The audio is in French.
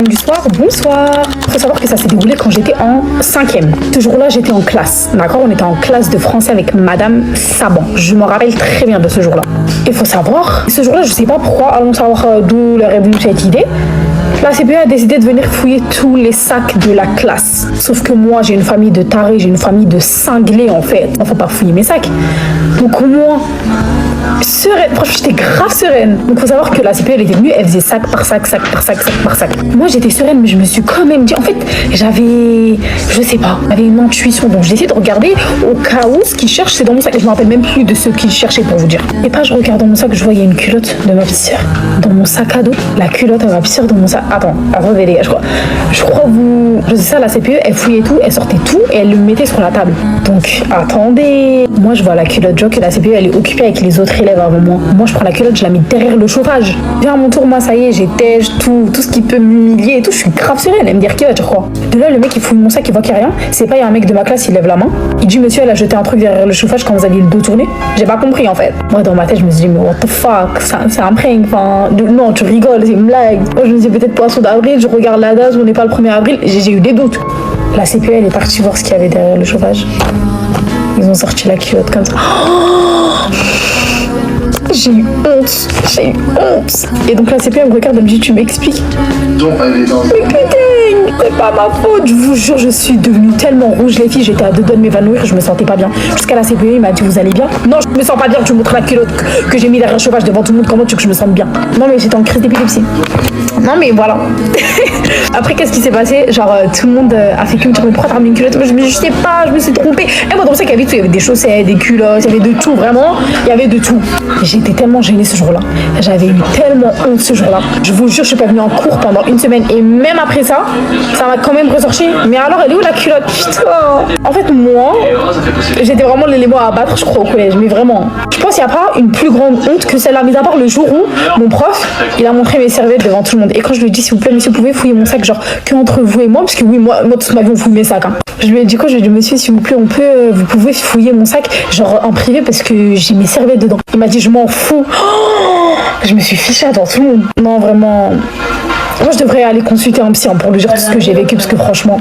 Du soir, bonsoir. Il faut savoir que ça s'est déroulé quand j'étais en 5e. Ce jour-là, j'étais en classe, d'accord? On était en classe de français avec Madame Saban. Je me rappelle très bien de ce jour-là. Il faut savoir, ce jour-là, je sais pas pourquoi, allons savoir d'où leur est venue cette idée. La CPE a décidé de venir fouiller tous les sacs de la classe. Sauf que moi, j'ai une famille de tarés, j'ai une famille de cinglés en fait. On ne faut pas fouiller mes sacs. Donc moi, sereine, franchement, j'étais grave sereine. Donc il faut savoir que la CPE, elle était venue, elle faisait sac par sac, sac par sac, sac par sac. Moi, j'étais sereine, mais je me suis quand même dit, en fait, j'avais, je sais pas, j'avais une intuition. Donc j'ai essayé de regarder au cas où ce qu'ils cherchent, c'est dans mon sac. Et je me rappelle même plus de ce qu'ils cherchaient pour vous dire. Et pas, je regarde dans mon sac, je voyais une culotte de ma petite sœur dans mon sac à dos. La culotte de ma petite sœur dans mon sac. Attendez les gars, je crois vous... Je sais ça, la CPE, elle fouillait tout, elle sortait tout et elle le mettait sur la table. Donc, attendez. Moi, je vois la culotte, je vois que la CPE, elle est occupée avec les autres élèves avant moi. Moi, je prends la culotte, je la mets derrière le chauffage. Viens à mon tour, moi, ça y est, j'ai tège, tout ce qui peut m'humilier et tout. Je suis grave sereine, elle me dit culotte, je crois. De là, le mec, il fouille mon sac, il voit qu'il n'y a rien. C'est pas, il y a un mec de ma classe, il lève la main. Il dit, monsieur, elle a jeté un truc derrière le chauffage quand vous aviez le dos tourné. J'ai pas compris, en fait. Moi, dans ma tête, je me suis dit, mais what the fuck, c'est un prank, enfin... Non, tu rigoles, c'est une blague. Moi, je me dis, peut-être poisson d'avril, je regarde la date, on n'est pas le 1er avril, j'ai eu des doutes. La CPE, elle est partie voir ce qu'il y avait derrière le chauffage. Ils ont sorti la culotte comme ça. Oh, j'ai eu honte. Et donc la CPE, elle me regarde, elle me dit, tu m'expliques? Mais putain, c'est pas ma faute. Je vous jure, je suis devenue tellement rouge, les filles, j'étais à deux doigts de m'évanouir, je me sentais pas bien. Jusqu'à la CPE, il m'a dit, vous allez bien? Non, je me sens pas bien, tu montres la culotte que j'ai mis derrière le chauffage devant tout le monde, comment tu veux que je me sente bien? Non, mais j'étais en crise d'épilepsie. Non, mais voilà. Après, qu'est-ce qui s'est passé? Genre, tout le monde a fait que me dire, mais pourquoi t'as mis une culotte? Je sais pas, je me suis trompée. Et moi, dans le sac, il y avait tout. Il y avait des chaussettes, des culottes, il y avait de tout, vraiment. Il y avait de tout. J'étais tellement gênée ce jour-là. J'avais eu tellement honte ce jour-là. Je vous jure, je suis pas venue en cours pendant une semaine. Et même après ça, ça m'a quand même ressorti. Mais alors, elle est où la culotte? Putain. En fait, moi, j'étais vraiment l'élément à abattre, je crois, au collège. Mais vraiment. Je pense qu'il n'y a pas une plus grande honte que celle-là. Mais à part le jour où mon prof, il a montré mes serviettes devant tout le monde. Et quand je lui ai dit, s'il vous plaît, monsieur, vous pouvez fouiller mon sac, genre, que entre vous et moi, parce que oui, moi toute ma vie, on fouille mes sacs. Hein. Je lui ai dit quoi? Je lui ai dit, monsieur, s'il vous plaît, vous pouvez fouiller mon sac, genre, en privé, parce que j'ai mes serviettes dedans. Il m'a dit, je m'en fous. Oh, je me suis fichée devant tout le monde. Non, vraiment. Moi, je devrais aller consulter un psy pour lui dire tout ce que j'ai vécu, parce que franchement.